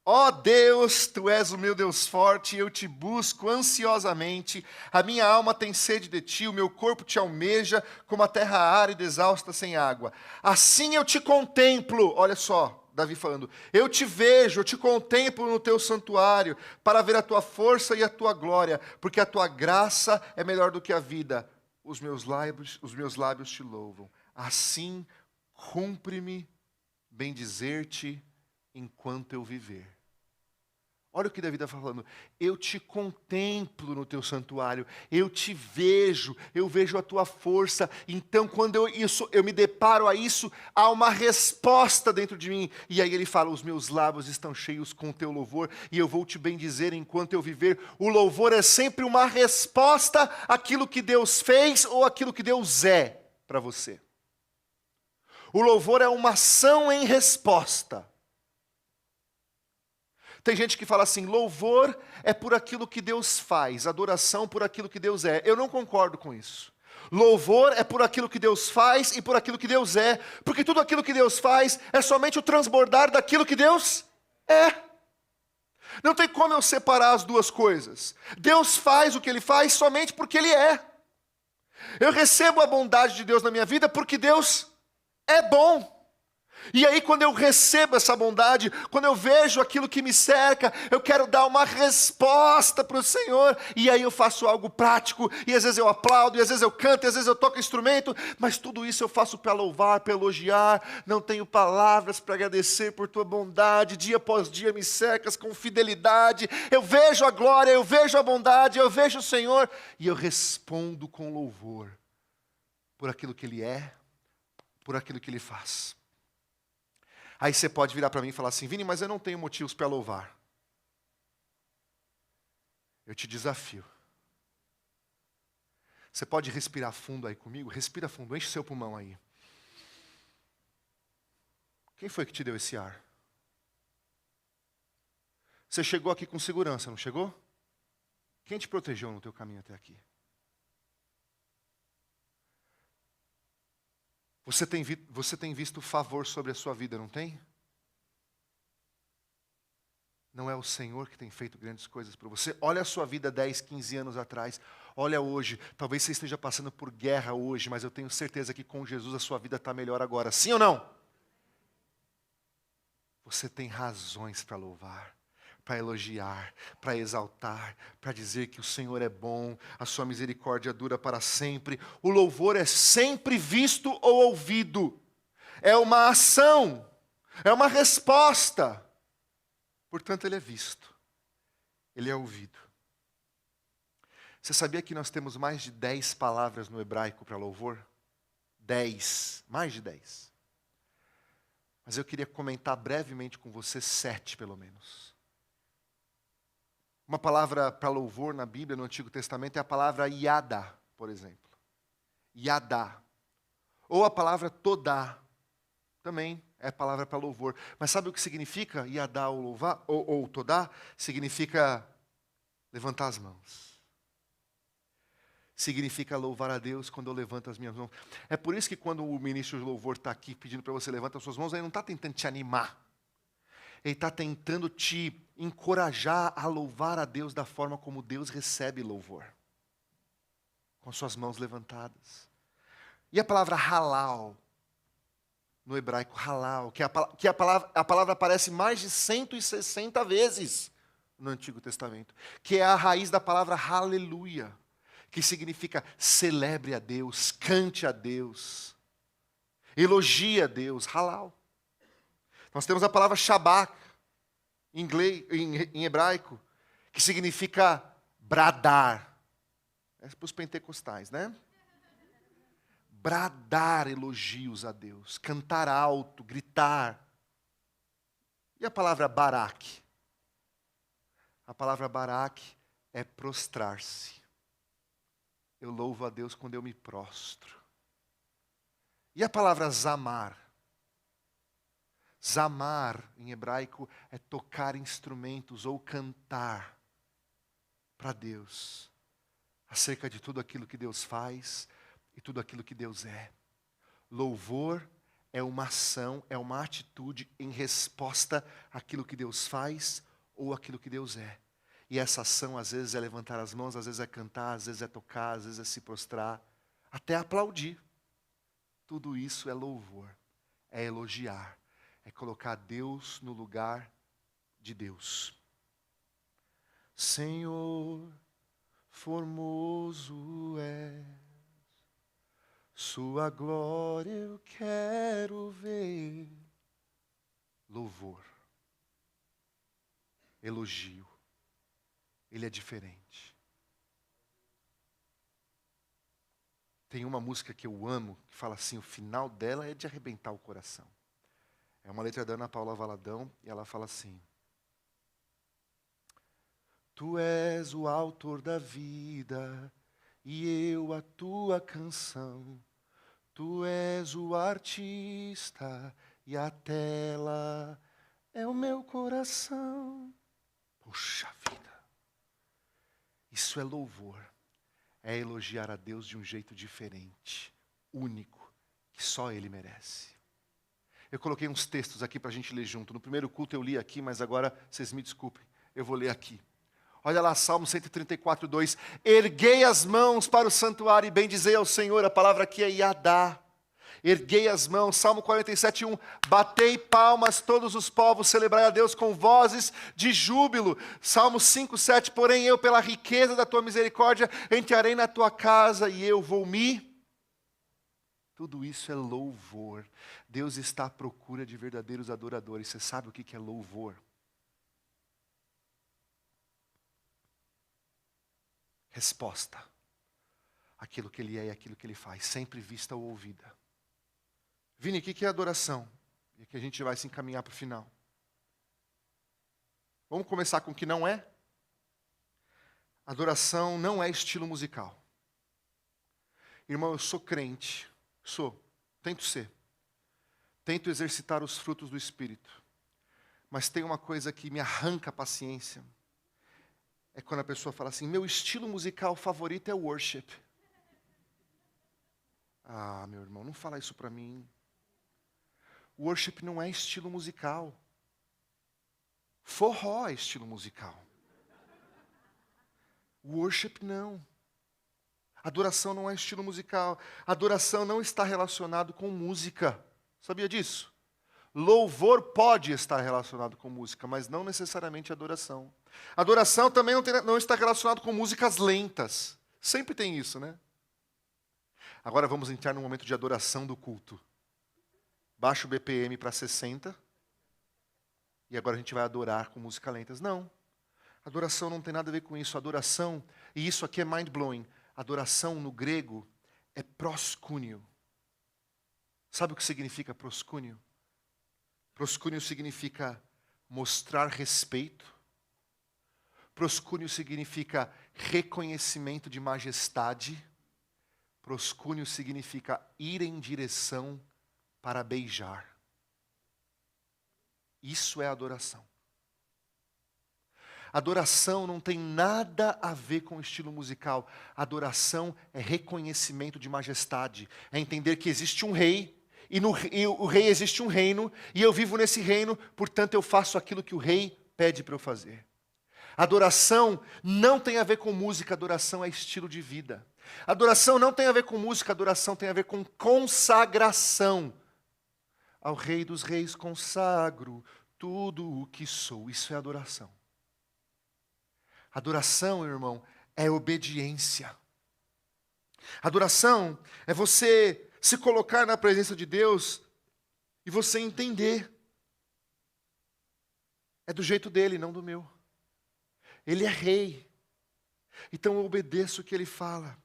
Ó Deus, Tu és o meu Deus forte, eu te busco ansiosamente. A minha alma tem sede de Ti, o meu corpo te almeja, como a terra árida e exausta sem água. Assim eu te contemplo. Olha só. Davi falando, eu te vejo, eu te contemplo no teu santuário, para ver a tua força e a tua glória, porque a tua graça é melhor do que a vida. Os meus lábios te louvam. Assim, cumpre-me bendizer-te enquanto eu viver. Olha o que Davi está falando. Eu te contemplo no teu santuário, eu te vejo, eu vejo a tua força. Então, quando eu me deparo a isso, há uma resposta dentro de mim. E aí ele fala, os meus lábios estão cheios com o teu louvor, e eu vou te bendizer enquanto eu viver. O louvor é sempre uma resposta àquilo que Deus fez ou àquilo que Deus é para você. O louvor é uma ação em resposta. Tem gente que fala assim, louvor é por aquilo que Deus faz, adoração por aquilo que Deus é. Eu não concordo com isso. Louvor é por aquilo que Deus faz e por aquilo que Deus é, porque tudo aquilo que Deus faz é somente o transbordar daquilo que Deus é. Não tem como eu separar as duas coisas. Deus faz o que Ele faz somente porque Ele é. Eu recebo a bondade de Deus na minha vida porque Deus é bom. E aí quando eu recebo essa bondade, quando eu vejo aquilo que me cerca, eu quero dar uma resposta para o Senhor, e aí eu faço algo prático, e às vezes eu aplaudo, e às vezes eu canto, e às vezes eu toco instrumento, mas tudo isso eu faço para louvar, para elogiar, não tenho palavras para agradecer por tua bondade, dia após dia me cercas com fidelidade, eu vejo a glória, eu vejo a bondade, eu vejo o Senhor, e eu respondo com louvor, por aquilo que Ele é, por aquilo que Ele faz. Aí você pode virar para mim e falar assim, Vini, mas eu não tenho motivos para louvar. Eu te desafio. Você pode respirar fundo aí comigo? Respira fundo, enche seu pulmão aí. Quem foi que te deu esse ar? Você chegou aqui com segurança, não chegou? Quem te protegeu no teu caminho até aqui? Você tem visto favor sobre a sua vida, não tem? Não é o Senhor que tem feito grandes coisas para você? Olha a sua vida 10, 15 anos atrás. Olha hoje. Talvez você esteja passando por guerra hoje, mas eu tenho certeza que com Jesus a sua vida está melhor agora. Sim ou não? Você tem razões para louvar, para elogiar, para exaltar, para dizer que o Senhor é bom, a sua misericórdia dura para sempre. O louvor é sempre visto ou ouvido. É uma ação, é uma resposta. Portanto, ele é visto, ele é ouvido. Você sabia que nós temos mais de 10 palavras no hebraico para louvor? 10, mais de 10. Mas eu queria comentar brevemente com você 7, pelo menos. Uma palavra para louvor na Bíblia, no Antigo Testamento, é a palavra yada, por exemplo. Yada. Ou a palavra todá, também é a palavra para louvor. Mas sabe o que significa yada ou louvar? Ou todá? Significa levantar as mãos. Significa louvar a Deus quando eu levanto as minhas mãos. É por isso que quando o ministro de louvor está aqui pedindo para você levantar as suas mãos, ele não está tentando te animar. Ele está tentando te encorajar a louvar a Deus da forma como Deus recebe louvor. Com suas mãos levantadas. E a palavra halal, no hebraico halal, que a palavra aparece mais de 160 vezes no Antigo Testamento. Que é a raiz da palavra aleluia. Que significa celebre a Deus, cante a Deus, elogie a Deus, halal. Nós temos a palavra Shabbat, em hebraico, que significa bradar. É para os pentecostais, né? Bradar elogios a Deus, cantar alto, gritar. E a palavra barak? A palavra barak é prostrar-se. Eu louvo a Deus quando eu me prostro. E a palavra zamar? Zamar, em hebraico, é tocar instrumentos ou cantar para Deus. Acerca de tudo aquilo que Deus faz e tudo aquilo que Deus é. Louvor é uma ação, é uma atitude em resposta àquilo que Deus faz ou àquilo que Deus é. E essa ação, às vezes, é levantar as mãos, às vezes é cantar, às vezes é tocar, às vezes é se prostrar, até aplaudir. Tudo isso é louvor, é elogiar, é colocar Deus no lugar de Deus. Senhor, formoso és, sua glória eu quero ver. Louvor. elogio. Ele é diferente. Tem uma música que eu amo, que fala assim, o final dela é de arrebentar o coração. É uma letra da Ana Paula Valadão, e ela fala assim: Tu és o autor da vida, e eu a tua canção. Tu és o artista, e a tela é o meu coração. Puxa vida! Isso é louvor. É elogiar a Deus de um jeito diferente, único, que só Ele merece. Eu coloquei uns textos aqui para a gente ler junto. No primeiro culto eu li aqui, mas agora vocês me desculpem, eu vou ler aqui. Olha lá, Salmo 134, 2. Erguei as mãos para o santuário e bendizei ao Senhor. A palavra aqui é Yadá. Erguei as mãos. Salmo 47, 1. Batei palmas todos os povos, celebrai a Deus com vozes de júbilo. Salmo 5, 7. Porém eu, pela riqueza da tua misericórdia, entrarei na tua casa e eu vou me... Tudo isso é louvor. Deus está à procura de verdadeiros adoradores. Você sabe o que é louvor? Resposta. Aquilo que Ele é e aquilo que Ele faz, sempre vista ou ouvida. Vini, o que é adoração? E aqui a gente vai se encaminhar para o final. Vamos começar com o que não é? Adoração não é estilo musical. Irmão, eu sou crente. Tento ser. Tento exercitar os frutos do Espírito. Mas tem uma coisa que me arranca a paciência. É quando a pessoa fala assim, meu estilo musical favorito é worship. Ah, meu irmão, não fala isso para mim. Worship não é estilo musical. Forró é estilo musical. Worship não. Adoração não é estilo musical. Adoração não está relacionado com música. Sabia disso? Louvor pode estar relacionado com música, mas não necessariamente adoração. Adoração também não está relacionado com músicas lentas. Sempre tem isso, né? Agora vamos entrar no momento de adoração do culto. Baixa o BPM para 60. E agora a gente vai adorar com música lentas. Não. Adoração não tem nada a ver com isso. Adoração, e isso aqui é mind-blowing. Adoração no grego é proskúnio. Sabe o que significa proskúnio? Proskúnio significa mostrar respeito. Proskúnio significa reconhecimento de majestade. Proskúnio significa ir em direção para beijar. Isso é adoração. Adoração não tem nada a ver com o estilo musical. Adoração é reconhecimento de majestade. É entender que existe um rei. E o rei existe um reino, e eu vivo nesse reino, portanto eu faço aquilo que o rei pede para eu fazer. Adoração não tem a ver com música, adoração é estilo de vida. Adoração não tem a ver com música, adoração tem a ver com consagração. Ao Rei dos Reis consagro tudo o que sou. Isso é adoração. Adoração, irmão, é obediência. Adoração é você se colocar na presença de Deus e você entender. É do jeito dele, não do meu. Ele é rei. Então eu obedeço o que ele fala.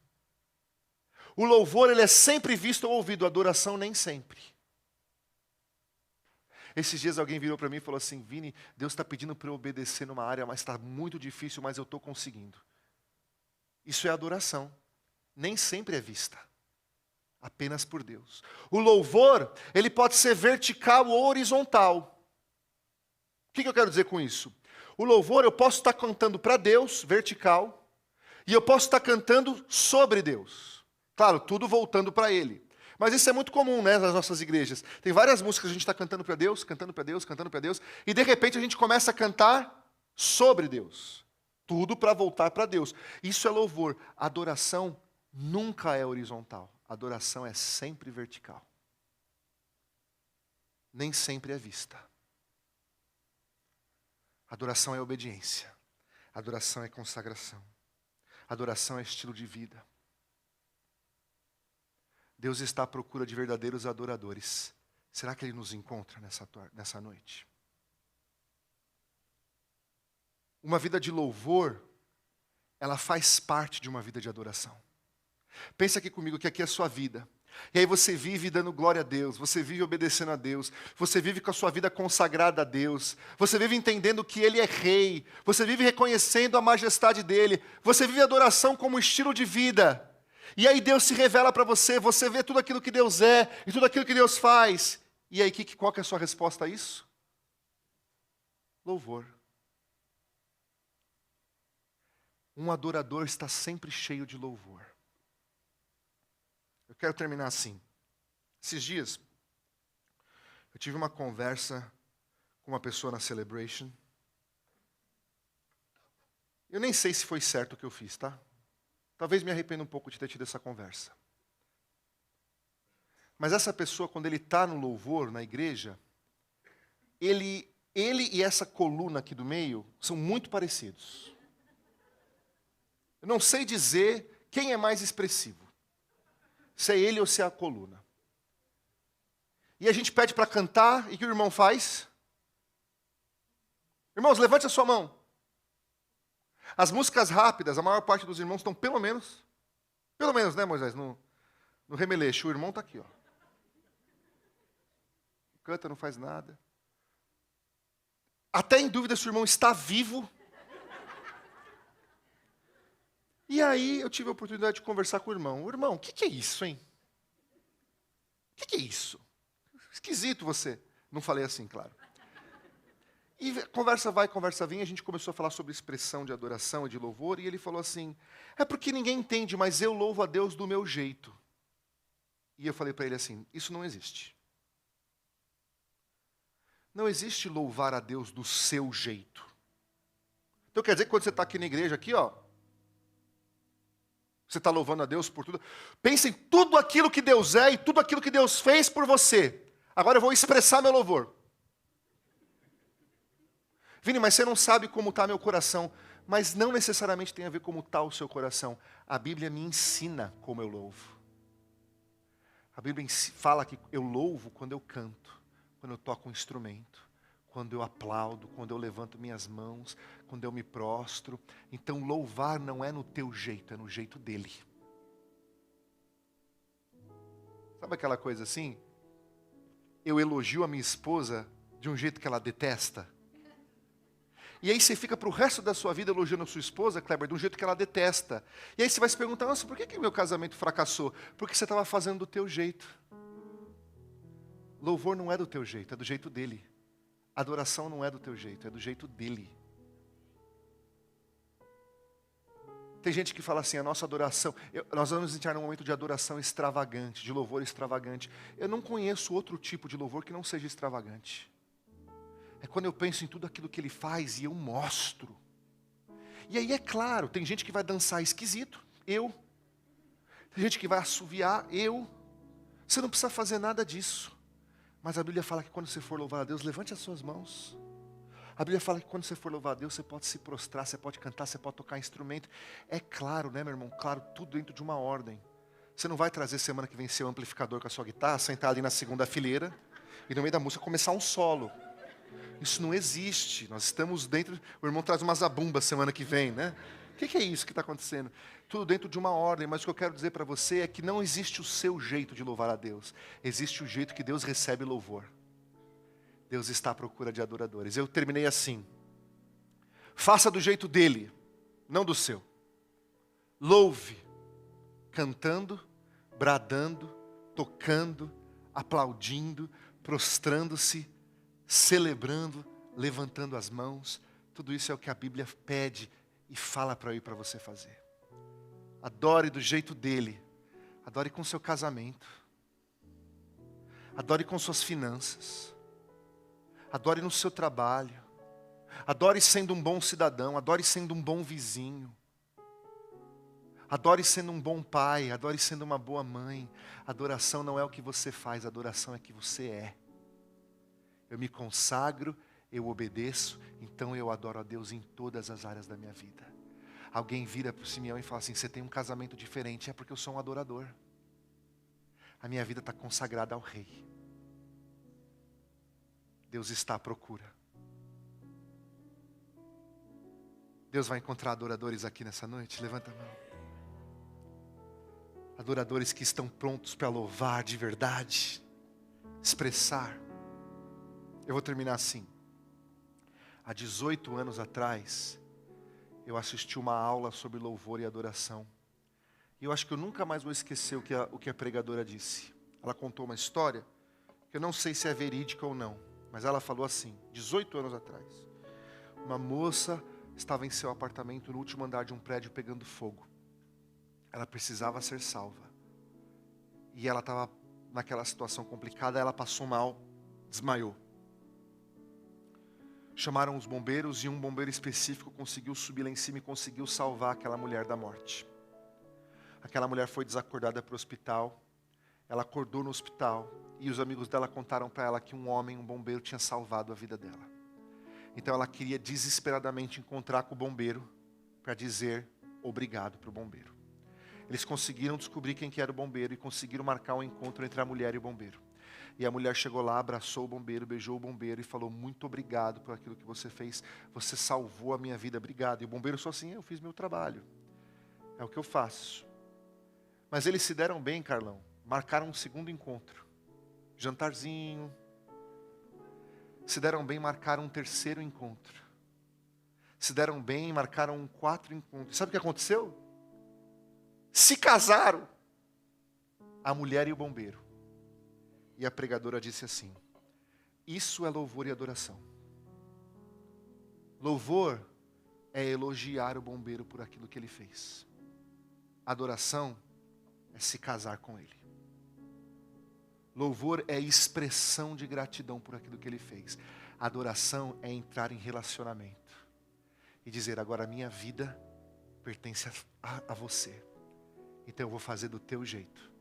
O louvor, ele é sempre visto ou ouvido, a adoração nem sempre. Esses dias alguém virou para mim e falou assim, Vini, Deus está pedindo para eu obedecer numa área, mas está muito difícil, mas eu estou conseguindo. Isso é adoração. Nem sempre é vista. Apenas por Deus. O louvor, ele pode ser vertical ou horizontal. O que eu quero dizer com isso? O louvor, eu posso estar cantando para Deus, vertical, e eu posso estar cantando sobre Deus. Claro, tudo voltando para Ele. Mas isso é muito comum, né, nas nossas igrejas. Tem várias músicas que a gente está cantando para Deus, cantando para Deus, cantando para Deus, e de repente a gente começa a cantar sobre Deus. Tudo para voltar para Deus. Isso é louvor. Adoração nunca é horizontal. Adoração é sempre vertical. Nem sempre é vista. Adoração é obediência. Adoração é consagração. Adoração é estilo de vida. Deus está à procura de verdadeiros adoradores. Será que Ele nos encontra nessa noite? Uma vida de louvor, ela faz parte de uma vida de adoração. Pensa aqui comigo que aqui é a sua vida. E aí você vive dando glória a Deus, você vive obedecendo a Deus, você vive com a sua vida consagrada a Deus, você vive entendendo que Ele é Rei, você vive reconhecendo a majestade dEle, você vive a adoração como estilo de vida. E aí Deus se revela para você, você vê tudo aquilo que Deus é e tudo aquilo que Deus faz. E aí qual que é a sua resposta a isso? Louvor. Um adorador está sempre cheio de louvor. Eu quero terminar assim. Esses dias, eu tive uma conversa com uma pessoa na Celebration. Eu nem sei se foi certo o que eu fiz, tá? Talvez me arrependa um pouco de ter tido essa conversa. Mas essa pessoa, quando ele está no louvor, na igreja, ele e essa coluna aqui do meio são muito parecidos. Eu não sei dizer quem é mais expressivo. Se é ele ou se é a coluna. E a gente pede para cantar, e o que o irmão faz? Irmãos, levante a sua mão. As músicas rápidas, a maior parte dos irmãos estão pelo menos, né, Moisés, no remeleixo. O irmão está aqui, ó. Canta, não faz nada. Até em dúvida se o irmão está vivo. E aí eu tive a oportunidade de conversar com o irmão. Irmão, o que é isso, hein? O que é isso? Esquisito você. Não falei assim, claro. E conversa vai, conversa vem, a gente começou a falar sobre expressão de adoração e de louvor, e ele falou assim, é porque ninguém entende, mas eu louvo a Deus do meu jeito. E eu falei para ele assim, isso não existe. Não existe louvar a Deus do seu jeito. Então quer dizer que quando você está aqui na igreja, aqui, ó, você está louvando a Deus por tudo. Pensa em tudo aquilo que Deus é e tudo aquilo que Deus fez por você. Agora eu vou expressar meu louvor. Vini, mas você não sabe como está meu coração. Mas não necessariamente tem a ver como está o seu coração. A Bíblia me ensina como eu louvo. A Bíblia fala que eu louvo quando eu canto, quando eu toco um instrumento, quando eu aplaudo, quando eu levanto minhas mãos, quando eu me prostro. Então louvar não é no teu jeito, é no jeito dele. Sabe aquela coisa assim? Eu elogio a minha esposa de um jeito que ela detesta. E aí você fica para o resto da sua vida elogiando a sua esposa, Kleber, de um jeito que ela detesta. E aí você vai se perguntar, nossa, por que meu casamento fracassou? Porque você estava fazendo do teu jeito. Louvor não é do teu jeito, é do jeito dele. Adoração não é do teu jeito, é do jeito dele. Tem gente que fala assim, a nossa adoração, nós vamos entrar num momento de adoração extravagante, de louvor extravagante. Eu não conheço outro tipo de louvor que não seja extravagante. É quando eu penso em tudo aquilo que ele faz e eu mostro. E aí é claro, tem gente que vai dançar esquisito, eu. Tem gente que vai assoviar, eu. Você não precisa fazer nada disso. Mas a Bíblia fala que quando você for louvar a Deus, levante as suas mãos. A Bíblia fala que quando você for louvar a Deus, você pode se prostrar, você pode cantar, você pode tocar instrumento. É claro, né, meu irmão? Claro, tudo dentro de uma ordem. Você não vai trazer semana que vem seu amplificador com a sua guitarra, sentar ali na segunda fileira e no meio da música começar um solo. Isso não existe. Nós estamos dentro... O irmão traz uma zabumba semana que vem, né? O que é isso que está acontecendo? Tudo dentro de uma ordem, mas o que eu quero dizer para você é que não existe o seu jeito de louvar a Deus. Existe o jeito que Deus recebe louvor. Deus está à procura de adoradores. Eu terminei assim. Faça do jeito dele, não do seu. Louve, cantando, bradando, tocando, aplaudindo, prostrando-se, celebrando, levantando as mãos. Tudo isso é o que a Bíblia pede e fala para eu e para você fazer. Adore do jeito dele. Adore com seu casamento. Adore com suas finanças. Adore no seu trabalho. Adore sendo um bom cidadão. Adore sendo um bom vizinho. Adore sendo um bom pai. Adore sendo uma boa mãe. Adoração não é o que você faz. Adoração é o que você é. Eu me consagro, eu obedeço, então eu adoro a Deus em todas as áreas da minha vida. Alguém vira para o Simeão e fala assim, você tem um casamento diferente, é porque eu sou um adorador. A minha vida está consagrada ao Rei. Deus está à procura. Deus vai encontrar adoradores aqui nessa noite? Levanta a mão. Adoradores que estão prontos para louvar de verdade, expressar. Eu vou terminar assim. Há 18 anos atrás, eu assisti uma aula sobre louvor e adoração. E eu acho que eu nunca mais vou esquecer o que a pregadora disse. Ela contou uma história, que eu não sei se é verídica ou não, mas ela falou assim, 18 anos atrás. Uma moça estava em seu apartamento no último andar de um prédio pegando fogo. Ela precisava ser salva. E ela estava naquela situação complicada, ela passou mal, desmaiou. Chamaram os bombeiros e um bombeiro específico conseguiu subir lá em cima e conseguiu salvar aquela mulher da morte. Aquela mulher foi desacordada para o hospital. Ela acordou no hospital e os amigos dela contaram para ela que um homem, um bombeiro, tinha salvado a vida dela. Então ela queria desesperadamente encontrar com o bombeiro para dizer obrigado para o bombeiro. Eles conseguiram descobrir quem que era o bombeiro e conseguiram marcar um encontro entre a mulher e o bombeiro. E a mulher chegou lá, abraçou o bombeiro, beijou o bombeiro e falou, muito obrigado por aquilo que você fez. Você salvou a minha vida, obrigado. E o bombeiro falou assim, eu fiz meu trabalho. É o que eu faço. Mas eles se deram bem, Carlão. Marcaram um segundo encontro. Jantarzinho. Se deram bem, marcaram um terceiro encontro. Se deram bem, marcaram um quarto encontro. Sabe o que aconteceu? Se casaram. A mulher e o bombeiro. E a pregadora disse assim, isso é louvor e adoração. Louvor é elogiar o bombeiro por aquilo que ele fez. Adoração é se casar com ele. Louvor é expressão de gratidão por aquilo que ele fez. Adoração é entrar em relacionamento. E dizer, agora a minha vida pertence a você. Então eu vou fazer do teu jeito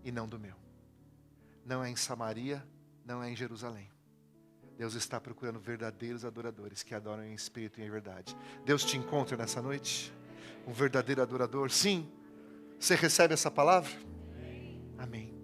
e não do meu. Não é em Samaria, não é em Jerusalém. Deus está procurando verdadeiros adoradores que adoram em espírito e em verdade. Deus te encontra nessa noite? Um verdadeiro adorador? Sim. Você recebe essa palavra? Amém.